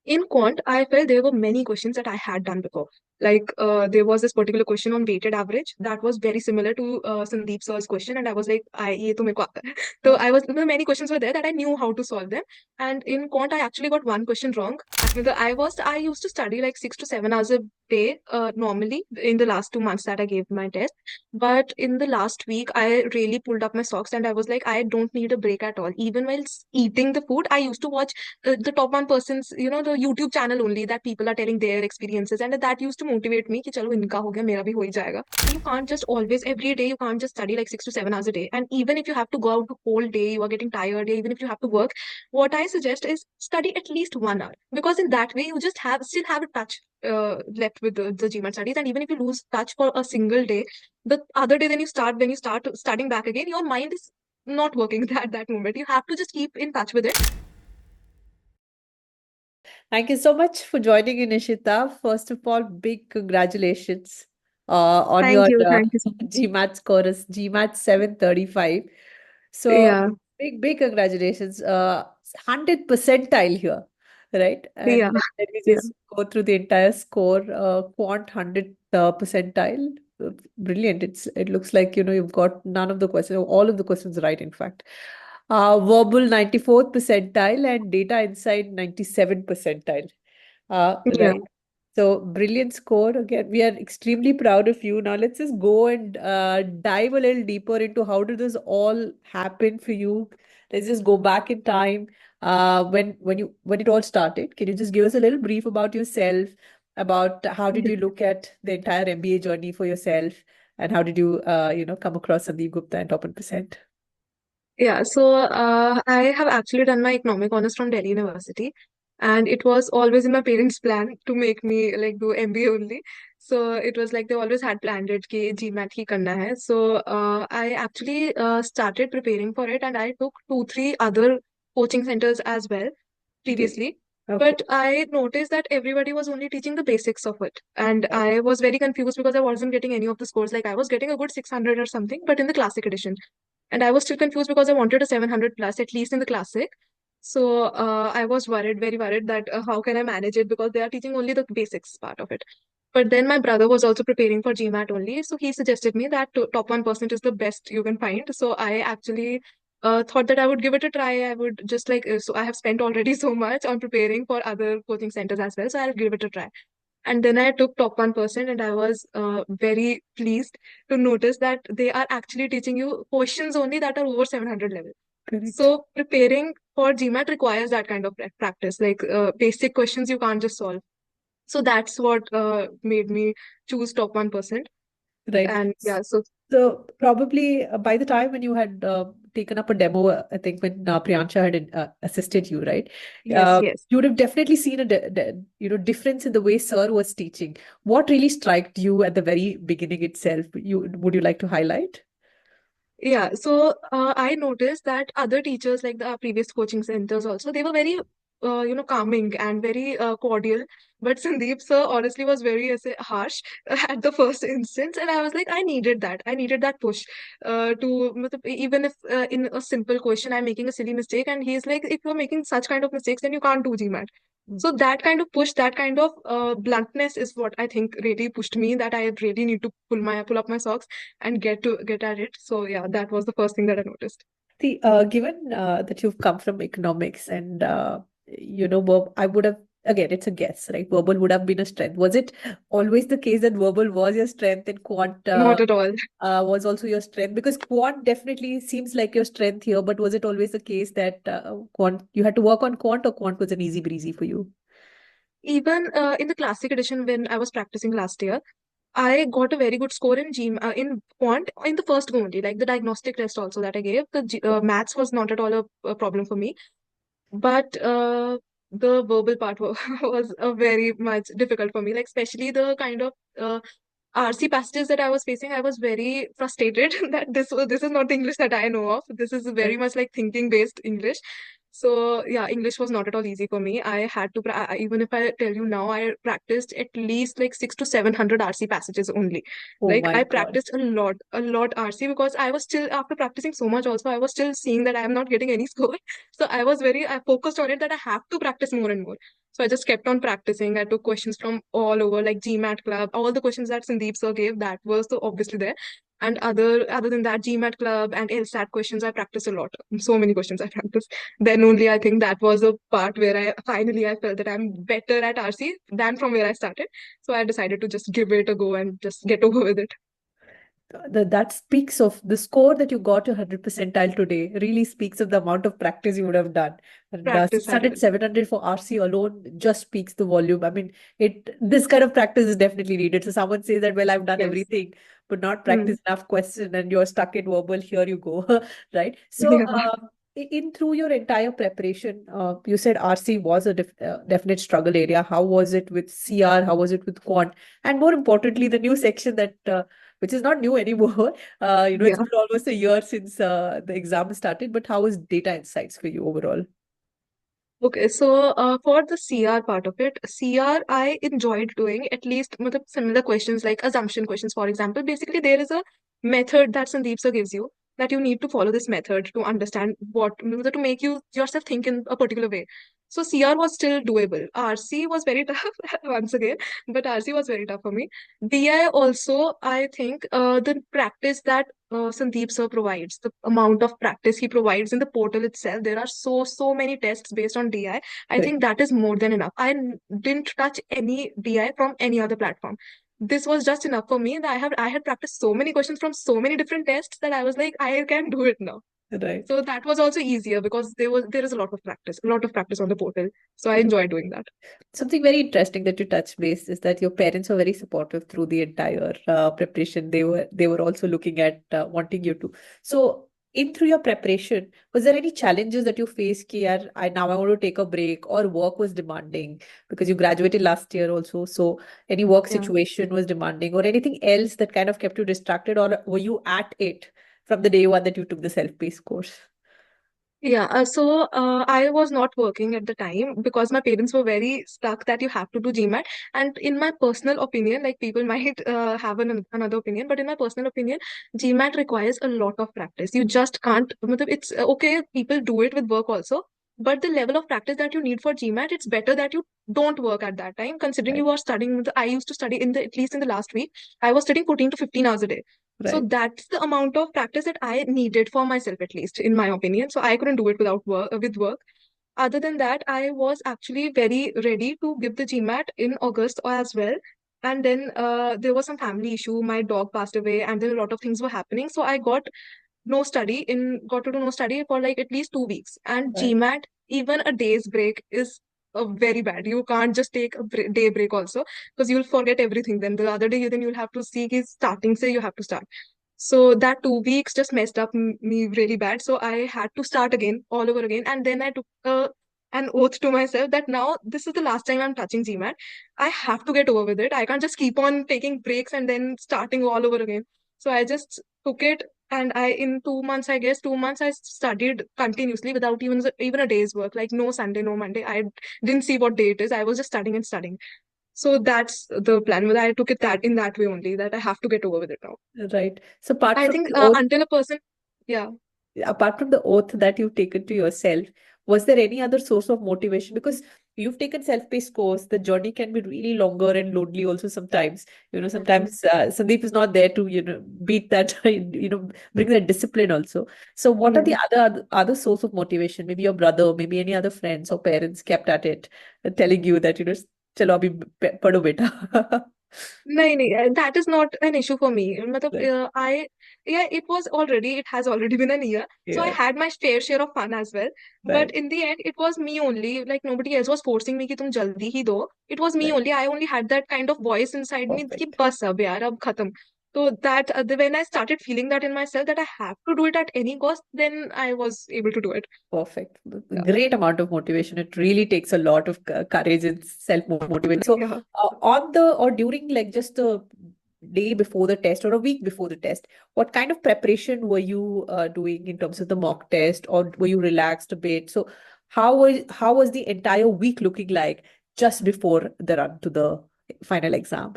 In quant, I felt there were many questions that I had done before. Like there was this particular question on weighted average that was very similar to Sandeep Sir's question, and I was like, I ye to mereko aata hai." So Oh, I was many questions were there that I knew how to solve them. And in quant, I actually got one question wrong. I used to study like 6 to 7 hours a day normally in the last 2 months that I gave my test. But in the last week, I really pulled up my socks and I was like, I don't need a break at all. Even while eating the food, I used to watch the top 1%'s, the YouTube channel only that people are telling their experiences, and that used to motivate me कि चलो इनका हो गया मेरा भी हो ही जाएगा. You can't just always every day you can't just study like 6 to 7 hours a day, and even if you have to go out the whole day, you are getting tired. Even if you have to work, what I suggest is study at least 1 hour, because in that way you just have still have a touch left with the GMAT studies. And even if you lose touch for a single day, the other day when you start studying back again, your mind is not working at that moment. You have to just keep in touch with it. thank you so much for joining in, Ishita. First of all, big congratulations on Thank your you. Thank you so much. GMAT score is GMAT 735. So Yeah. big congratulations. 100th percentile here, right? And Yeah. let me Yeah. just go through the entire score. Quant 100th percentile. Brilliant. It looks like you've got none of the questions, all of the questions right, in fact. Verbal 94th percentile and data insight 97th percentile. Yeah. Right. So brilliant score. Again, we are extremely proud of you. Now let's just go and dive a little deeper into how did this all happen for you. Let's just go back in time. When it all started, can you just give us a little brief about yourself, about how did you look at the entire MBA journey for yourself, and how did you come across Sandeep Gupta and Top 1%? Yeah. So I have actually done my economic honors from Delhi University, and it was always in my parents' plan to make me like do MBA only. So it was like they always had planned it कि GMAT ही करना है. So I actually started preparing for it, and I took 2, 3 other coaching centers as well Okay. previously. Okay. But I noticed that everybody was only teaching the basics of it. And I was very confused because I wasn't getting any of the scores. Like I was getting a good 600 or something, but in the classic edition. And I was still confused because I wanted a 700 plus, at least in the classic. So I was worried, very worried that how can I manage it, because they are teaching only the basics part of it. But then my brother was also preparing for GMAT only. So he suggested me that top 1% is the best you can find. So I actually thought that I would give it a try. I would just like, so I have spent already so much on preparing for other coaching centers as well. So I'll give it a try. And then I took top 1%, and I was very pleased to notice that they are actually teaching you questions only that are over 700 level. Correct. So preparing for GMAT requires that kind of practice, like basic questions you can't just solve. So that's what made me choose top 1%. Right. And yeah, so So probably by the time when you had taken up a demo, I think when Priyansha had assisted you, right? yes, yes. You would have definitely seen a difference in the way Sir was teaching. What really struck you at the very beginning itself? Would you like to highlight? Yeah, so I noticed that other teachers, like the previous coaching centers, also they were very, calming and very cordial. But Sandeep sir honestly was very ऐसे, harsh at the first instance, and I was like, I needed that. I needed that push to मतलब, even if in a simple question I'm making a silly mistake, and he's like, if you're making such kind of mistakes, then you can't do GMAT. Mm. So that kind of push, that kind of bluntness is what I think really pushed me, that I really need to pull up my socks and get at it. So yeah, that was the first thing that I noticed. See, given that you've come from economics and I would have, again, it's a guess, right? Verbal would have been a strength. Was it always the case that verbal was your strength and quant Not at all. was also your strength? Because quant definitely seems like your strength here, but was it always the case that quant you had to work on quant, or quant was an easy breezy for you? Even in the classic edition when I was practicing last year, I got a very good score in quant in the first go only, like the diagnostic test also that I gave. The maths was not at all a problem for me, but the verbal part was very much difficult for me. Like especially the kind of RC passages that I was facing, I was very frustrated that this is not the English that I know of. This is very Right. much like thinking based English. So yeah, English was not at all easy for me. I had to even if I tell you now, I practiced at least like 6 to 700 RC passages only. Oh Like my I God. practiced a lot RC, because I was still, after practicing so much also, I was still seeing that I am not getting any score. So I focused on it that I have to practice more and more. So I just kept on practicing. I took questions from all over, like GMAT club, all the questions that Sandeep sir gave, that was so obviously there. And other than that, GMAT club and LSAT questions, I practiced a lot. So many questions I practiced. Then only I think that was a part where I felt that I'm better at RC than from where I started. So I decided to just give it a go and just get over with it. That speaks of the score that you got, 100 percentile today, really speaks of the amount of practice you would have done. And Practice I 600, did. 700 for RC alone just speaks the volume. I mean, this kind of practice is definitely needed. So someone says that, well, I've done Yes. everything, but not Hmm. practice enough question and you're stuck in verbal, here you go, right? So, Yeah. in through your entire preparation, you said RC was a definite struggle area. How was it with CR? How was it with quant? And more importantly, the new section that which is not new anymore. It's Yeah. been almost a year since the exam started, but how was data insights for you overall? Okay, so for the CR part of it, CR I enjoyed doing at least similar questions like assumption questions, for example. Basically, there is a method that Sandeep sir gives you that you need to follow this method to understand to make you yourself think in a particular way. So CR was still doable. RC was very tough once again, but RC was very tough for me. DI also, I think the practice that Sandeep sir provides, the amount of practice he provides in the portal itself. There are so many tests based on DI. I Correct. think that is more than enough. Didn't touch any DI from any other platform. This was just enough for me. That I had practiced so many questions from so many different tests that I was like, I can do it now. Right. So that was also easier because there is a lot of practice on the portal. So I enjoyed doing that. Something very interesting that you touched base is that your parents were very supportive through the entire preparation. They were also looking at wanting you to. So in through your preparation, was there any challenges that you faced? Ki, yaar, I want to take a break, or work was demanding because you graduated last year also. So any work Yeah. situation was demanding, or anything else that kind of kept you distracted, or were you at it from the day one that you took the self-paced course? Yeah, I was not working at the time because my parents were very stuck that you have to do GMAT. And in my personal opinion, like people might have another opinion, but in my personal opinion, GMAT requires a lot of practice. You just can't, it's okay, people do it with work also, but the level of practice that you need for GMAT, it's better that you don't work at that time, considering Right. you are studying. I used to study at least in the last week, I was studying 14 to 15 hours a day. So Right. that's the amount of practice that I needed for myself, at least in my opinion. So I couldn't do it without work with work. Other than that, I was actually very ready to give the GMAT in August as well. And then there was some family issue. My dog passed away, and then a lot of things were happening. So I got to do no study for like at least 2 weeks. And Right. GMAT, even a day's break is very bad. You can't just take a day break also because you'll forget everything. Then the other day, then you'll have to see his starting. Say you have to start. So that 2 weeks just messed up me really bad. So I had to start again, all over again. And then I took an oath to myself that now this is the last time I'm touching GMAT. I have to get over with it. I can't just keep on taking breaks and then starting all over again. So I just took it, and in 2 months, I guess 2 months, I studied continuously without even a day's work. Like no Sunday, no Monday. I didn't see what day it is. I was just studying and studying. So that's the plan. But I took it that in that way only, that I have to get over with it now. Right. So apart I from think the oath, until a person, yeah. that you've taken to yourself, was there any other source of motivation? Because you've taken self-paced course, the journey can be really longer and lonely also sometimes. Exactly. Sometimes Sandeep is not there to, beat that, bring that discipline also. So what are the Hmm. other source of motivation? Maybe your brother, maybe any other friends or parents kept at it, telling you that, chalo abhi padho beta. नहीं नहीं that is not an issue for me. मतलब Right. it has already been a year, so I Yeah. had my fair share of fun as well. But Right. in the end, it was me only. Like nobody else was forcing me कि तुम जल्दी ही दो. It was me Right. only. I only had that kind of voice inside me कि Perfect. बस अब यार अब खत्म. So when I started feeling that in myself that I have to do it at any cost, then I was able to do it. Perfect. Yeah. Great amount of motivation. It really takes a lot of courage and self-motivation. So, Yeah. on the or during like just a day before the test or a week before the test, what kind of preparation were you doing in terms of the mock test, or were you relaxed a bit? So, how was the entire week looking like just before the run to the final exam?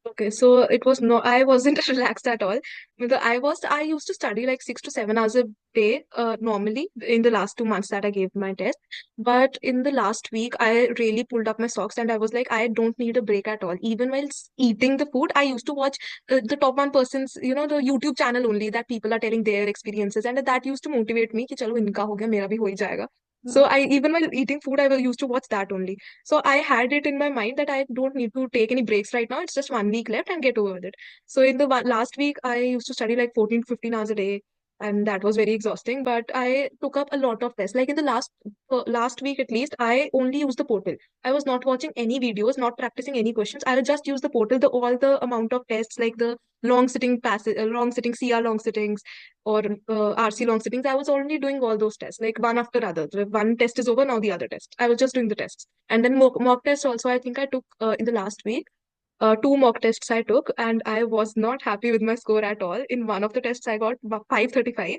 Okay, so it was no, I wasn't relaxed at all. I used to study like 6 to 7 hours a day, normally in the last 2 months that I gave my test. But in the last week, I really pulled up my socks and I was like, I don't need a break at all. Even while eating the food, I used to watch the top one person's, the YouTube channel only that people are telling their experiences, and that used to motivate me कि चलो इनका हो गया मेरा भी हो ही जाएगा. So I even while eating food, used to watch that only. So I had it in my mind that I don't need to take any breaks right now. It's just 1 week left and get over with it. So in the last week, I used to study like 14 to 15 hours a day. And that was very exhausting. But I took up a lot of tests. Like in the last week at least, I only used the portal. I was not watching any videos, not practicing any questions. I would just use the portal, the all the amount of tests, like the long sitting passage, long sitting CR long sittings, or RC long sittings. I was already doing all those tests, like one after other. The one test is over, now the other test. I was just doing the tests. And then mock tests also, I think I took in the last week. Two mock tests I took, and I was not happy with my score at all. In one of the tests, I got 535.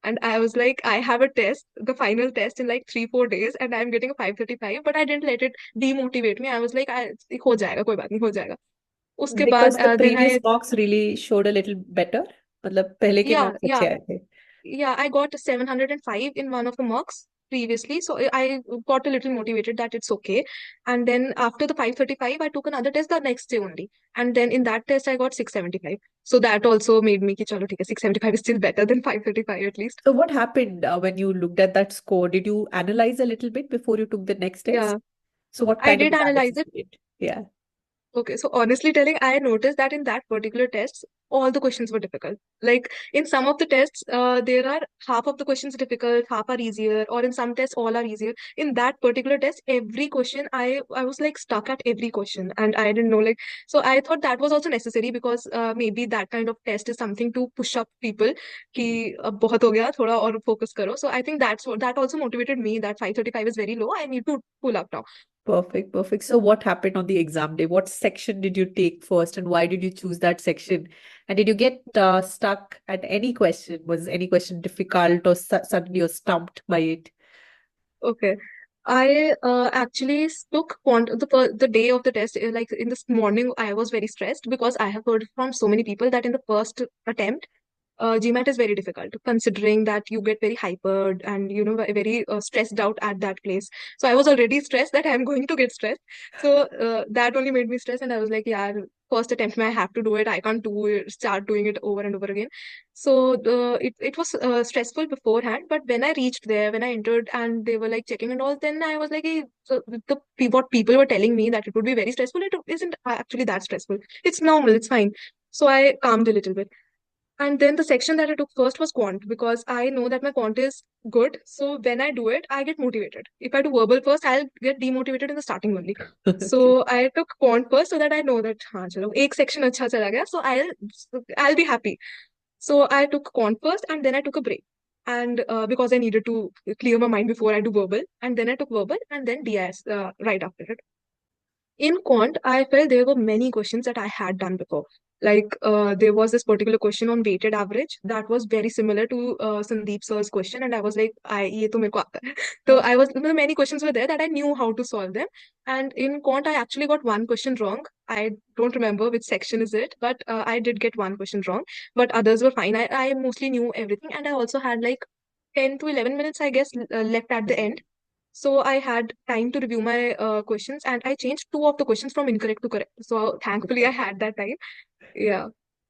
And I was like, I have a test, the final test in like 3 4 days, and I'm getting a 535. But I didn't let it demotivate me. I was like, हो जाएगा, कोई बात नहीं, हो जाएगा. उसके Because बाद the then previous I marks really showed a little better. मतलब पहले के yeah marks अच्छे yeah आए थे. Yeah, I got 705 in one of the mocks previously. So I got a little motivated that it's okay. And then after the 535, I took another test the next day only. And then in that test, I got 675. So that also made me ki chalo theek hai, 675 is still better than 535 at least. So what happened when you looked at that score? Did you analyze a little bit before you took the next test? Yeah, So what I kind of did analyze analysis it. you did? Yeah. Okay, so honestly telling, I noticed that in that particular test, all the questions were difficult. Like in some of the tests, there are half of the questions difficult, half are easier, or in some tests, all are easier. In that particular test, every question, I was like stuck at every question, and I didn't know like. So I thought that was also necessary because maybe that kind of test is something to push up people. कि अब बहुत हो गया, थोड़ा और focus करो. So I think that also motivated me that 535 is very low. I need to pull up now. Perfect, perfect. So what happened on the exam day? What section did you take first and why did you choose that section? And did you get stuck at any question? Was any question difficult or suddenly you're stumped by it? Okay. I actually took the day of the test. Like in this morning, I was very stressed because I have heard from so many people that in the first attempt, GMAT is very difficult, considering that you get very hypered and very stressed out at that place. So I was already stressed that I'm going to get stressed. So that only made me stress, and I was like, yeah, first attempt, I have to do it. I can't do it, start doing it over and over again. So it was stressful beforehand, but when I reached there, when I entered, and they were like checking and all, then I was like, hey, so what people were telling me that it would be very stressful, it isn't actually that stressful. It's normal, it's fine. So I calmed a little bit. And then the section that I took first was quant because I know that my quant is good. So when I do it, I get motivated. If I do verbal first, I'll get demotivated in the starting only. Okay. So I took quant first so that I know that हाँ चलो एक section अच्छा चला गया. So I'll be happy. So I took quant first and then I took a break. And because I needed to clear my mind before I do verbal, and then I took verbal and then DIS right after it. In quant, I felt there were many questions that I had done before. Like there was this particular question on weighted average that was very similar to Sandeep Sir's question, and I was like, I ये तो मेरे को आता है. So Oh, I was many questions were there that I knew how to solve them. And in quant, I actually got one question wrong. I don't remember which section is it, but I did get one question wrong. But others were fine. I mostly knew everything, and I also had like 10 to 11 minutes, I guess, left at the end. So I had time to review my questions, and I changed two of the questions from incorrect to correct. So thankfully I had that time. Yeah.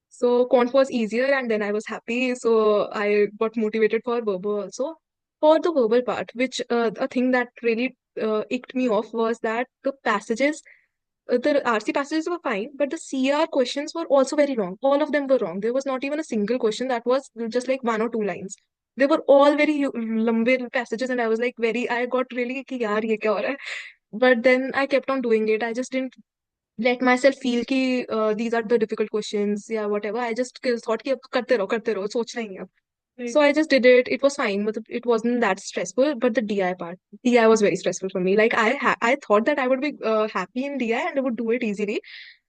So quant was easier, and then I was happy. So I got motivated for verbal also. For the verbal part, which a thing that really icked me off was that the RC passages were fine, but the CR questions were also very wrong. All of them were wrong. There was not even a single question that was just like one or two lines. They were all very lambe passages, and I was like I got really कि यार ये क्या हो रहा है? But then I kept on doing it. I just didn't let myself feel कि these are the difficult questions, yeah, whatever. I just thought कि अब करते रहो, सोचना ही नहीं अब. So right. I just did it. It was fine, but it wasn't that stressful. But the DI part, DI was very stressful for me. Like I thought that I would be happy in DI and I would do it easily.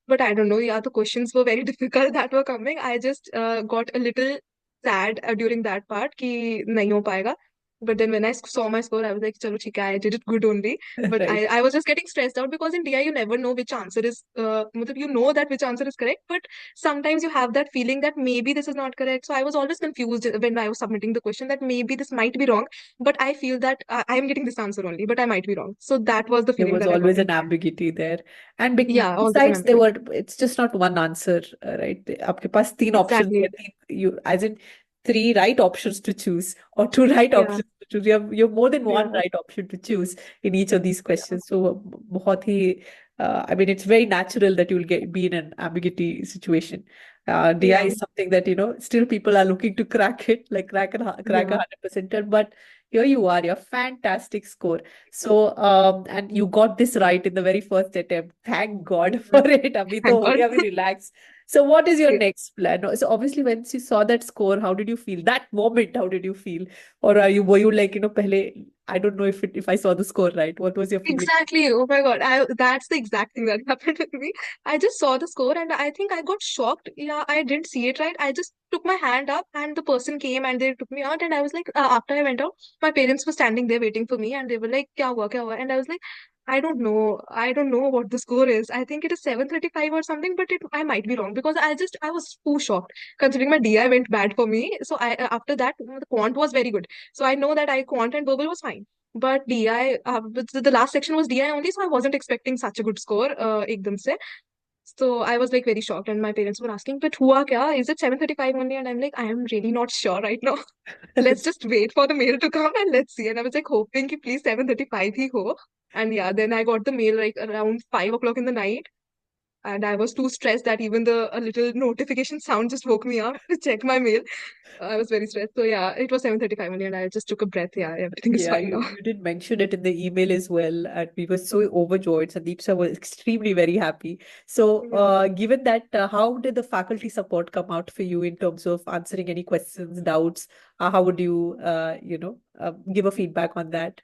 But I don't know. Yeah, the questions were very difficult that were coming. I just got a little sad during that part कि नहीं हो पाएगा. But then when I saw my score, I was like, chalo, theek hai, I did it good only. But Right. I was just getting stressed out because in DI you never know which answer is, you know that which answer is correct, but sometimes you have that feeling that maybe this is not correct. So I was always confused when I was submitting the question that maybe this might be wrong, but I feel that I am getting this answer only, but I might be wrong. So that was the There feeling was that I got always in. an ambiguity there. And Yeah, always besides, remember it. it's just not one answer, right? आपके पास तीन options Exactly. हैं, as in three right options to choose or two right Yeah. options to choose. You have more than one Yeah. right option to choose in each of these Yeah. questions. So बहुत ही, I mean, it's very natural that you'll be in an ambiguity situation. DI Yeah. is something that, still people are looking to crack it, like crack a Yeah. 100%, but here you are, your fantastic score. So, and you got this right in the very first attempt. Thank God Yeah. for it. Abhi to Thank ho God. gaya, abhi relax. So, what is your Yeah. next plan? So, obviously, once you saw that score, how did you feel? That moment, how did you feel? Or were you like, pehle, I don't know if I saw the score right. What was your feeling? Exactly. Oh my God. That's the exact thing that happened with me. I just saw the score and I think I got shocked. Yeah, I didn't see it right. I just took my hand up and the person came and they took me out and I was like, after I went out, my parents were standing there waiting for me and they were like, kya hua, kya hua? And I was like, I don't know. I don't know what the score is. I think it is 735 or something, but I might be wrong because I was too shocked considering my DI went bad for me. So after that, the quant was very good. So I know that I quant and verbal was fine. But DI, but the last section was DI only, so I wasn't expecting such a good score, ekdam se. So I was like very shocked, and my parents were asking, "But hua kya? Is it 735 only?" And I'm like, I am really not sure right now. Let's just wait for the mail to come and let's see. And I was like hoping ki please 735 hi ho. And yeah, then I got the mail like around 5 o'clock in the night, and I was too stressed that even the a little notification sound just woke me up to check my mail. I was very stressed. So yeah, it was 7:35 only, and I just took a breath. Yeah, everything is Yeah, fine now. you did mention it in the email as well, and we were so overjoyed. Sandeep sir was extremely very happy. So, Yeah. given that, how did the faculty support come out for you in terms of answering any questions, doubts? How would you, give a feedback on that?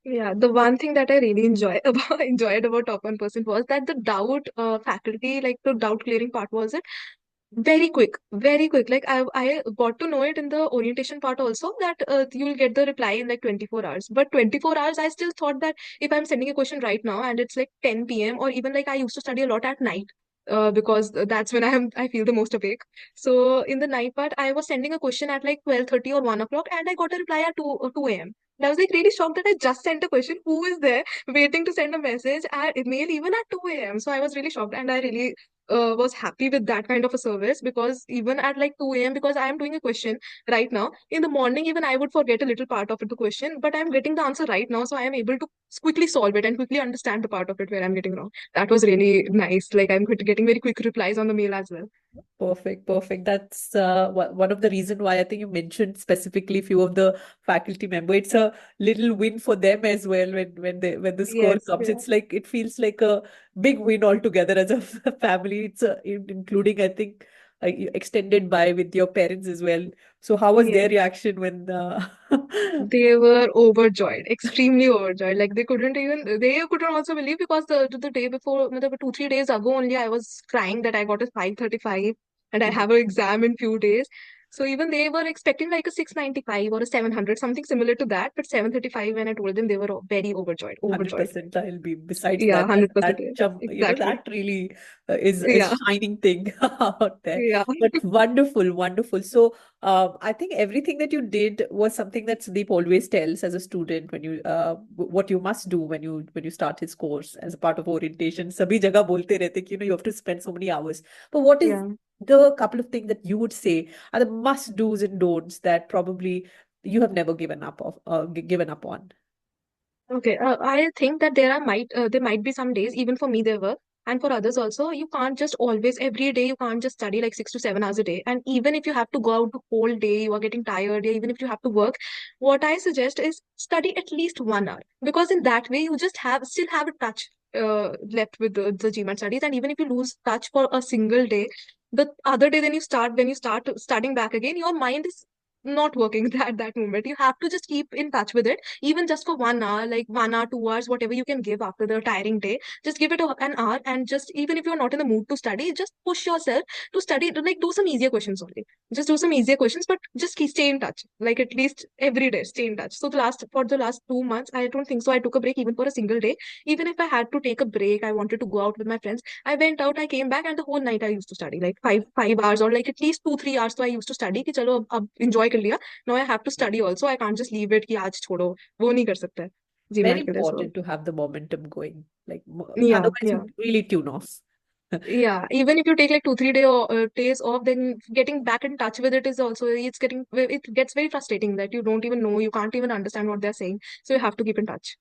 Yeah, the one thing that I really enjoyed about top 1% was that the doubt faculty, like the doubt clearing part, was it very quick, very quick. Like I got to know it in the orientation part also that you will get the reply in like 24 hours. But 24 hours, I still thought that if I'm sending a question right now and it's like 10 p.m. or even like I used to study a lot at night. Because that's when I feel the most awake. So in the night part, I was sending a question at like 12:30 or 1 o'clock, and I got a reply at 2 a.m. And I was like really shocked that I just sent a question. Who is there waiting to send a message at email even at 2 a.m.? So I was really shocked and I really was happy with that kind of a service because even at like 2 a.m., because I am doing a question right now, in the morning, even I would forget a little part of it, the question, but I'm getting the answer right now. So I am able to quickly solve it and quickly understand the part of it where I'm getting wrong. That was really nice. Like I'm getting very quick replies on the mail as well. Perfect, perfect. That's one of the reason why I think you mentioned specifically few of the faculty member. It's a little win for them as well when the score Yes, comes. yeah. It's like it feels like a big win altogether as a family. It's including I think extended by with your parents as well. So how was their Yes. reaction when They were overjoyed, extremely overjoyed. Like they couldn't also believe because the day before, matlab 2 3 days ago only, I was crying that I got a 535 and I have an exam in few days. So even they were expecting like a 695 or a 700, something similar to that. But 735, when I told them, they were very overjoyed, overjoyed. 100% I'll be besides Yeah, that 100%. jump, Exactly. that really is Yeah, shining thing out there. yeah, But wonderful, wonderful. So I think everything that you did was something that Sandeep always tells as a student when you what you must do when you start his course as a part of orientation. Sabhi jagah bolte rehte ki, you have to spend so many hours. But what is yeah. the couple of things that you would say are the must do's and don'ts that probably you have never given up on? Okay, I think that there might be some days, even for me there were, and for others also, you can't just always every day you can't just study like 6 to 7 hours a day. And even if you have to go out the whole day, you are getting tired, yeah, even if you have to work, what I suggest is study at least 1 hour because in that way you just have still have a touch left with the GMAT studies. And even if you lose touch for a single day, the other day then you start when you start studying back again, your mind is not working at that moment. You have to just keep in touch with it, even just for 1 hour, like 1 hour, 2 hours, whatever you can give after the tiring day. Just give it an hour, and just even if you're not in the mood to study, just push yourself to study. To, like, do some easier questions only. Just do some easier questions, but just stay in touch. Like at least every day, stay in touch. So the last 2 months, I don't think so. I took a break even for a single day. Even if I had to take a break, I wanted to go out with my friends. I went out, I came back, and the whole night I used to study like 5 hours, or like at least 2 3 hours. So I used to study कि चलो अब enjoy कर लिया. Now I have to study also. I can't just leave it कि आज छोड़ो. वो नहीं कर सकते Very GMAT के लिए. So important to have the momentum going. Like yeah, otherwise yeah. you really tune off. Yeah, even if you take like 2 3 days off, then getting back in touch with it is also, it gets very frustrating that you don't even know, you can't even understand what they're saying. So you have to keep in touch.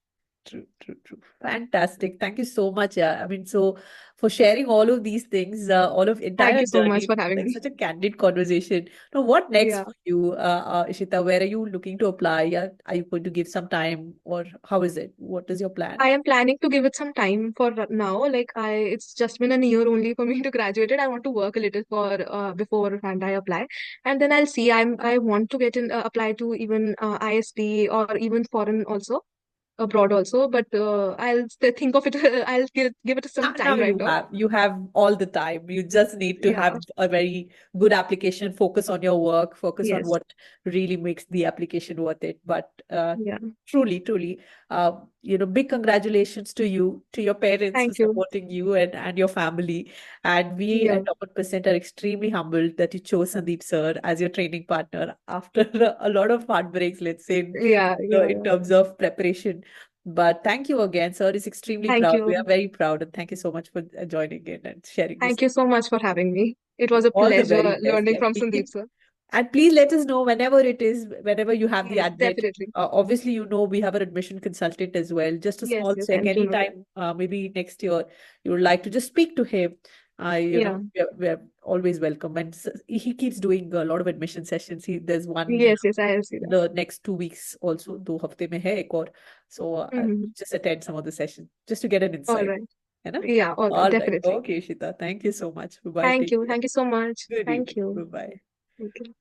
True, true, true. Fantastic. Thank you so much. Yeah. I mean, so for sharing all of these things, all of Thank entire you so much journey, for having like me. such a candid conversation. Now, what next Yeah. for you, Ishita? Where are you looking to apply? Yeah, are you going to give some time, or how is it? What is your plan? I am planning to give it some time for now. Like it's just been a year only for me to graduate it. I want to work a little for before and I apply, and then I'll see. I want to get in apply to even ISD or even foreign also, abroad also. But I'll think of it. I'll give it some Now time right now. you have all the time. You just need to Yeah. have a very good application, focus on your work, focus on Yes. what really makes the application worth it. But Yeah. truly, truly, big congratulations to you, to your parents for Thank you. supporting you and your family. And we Yeah. at Top 1% are extremely humbled that you chose Sandeep Sir as your training partner after a lot of heartbreaks, let's say, Yeah. Yeah. in Yeah. terms of preparation. But thank you again, sir. Is extremely Thank proud. We are you. very proud, and thank you so much for joining in and sharing this. Thank you so much for having me. It was a All the pleasure very best. learning Yeah, from Sandeep please. sir. And please let us know whenever it is, whenever you have the Yes, admit. definitely. Obviously, we have an admission consultant as well. Just a Yes, small yes, check I do know that. anytime, maybe next year, you would like to just speak to him. Yeah. We're always welcome. And he keeps doing a lot of admission sessions. There's one Yes, yes, I see that. the next 2 weeks also. 2 हफ्ते में है एक और. So Mm-hmm. just attend some of the sessions just to get an All insight. right. है ना? Yeah, all right, All right. definitely. Okay, Shita. Thank you so much. Bye. Thank Take you. care. Thank you so much. Good Thank evening. you. Bye. Thank you.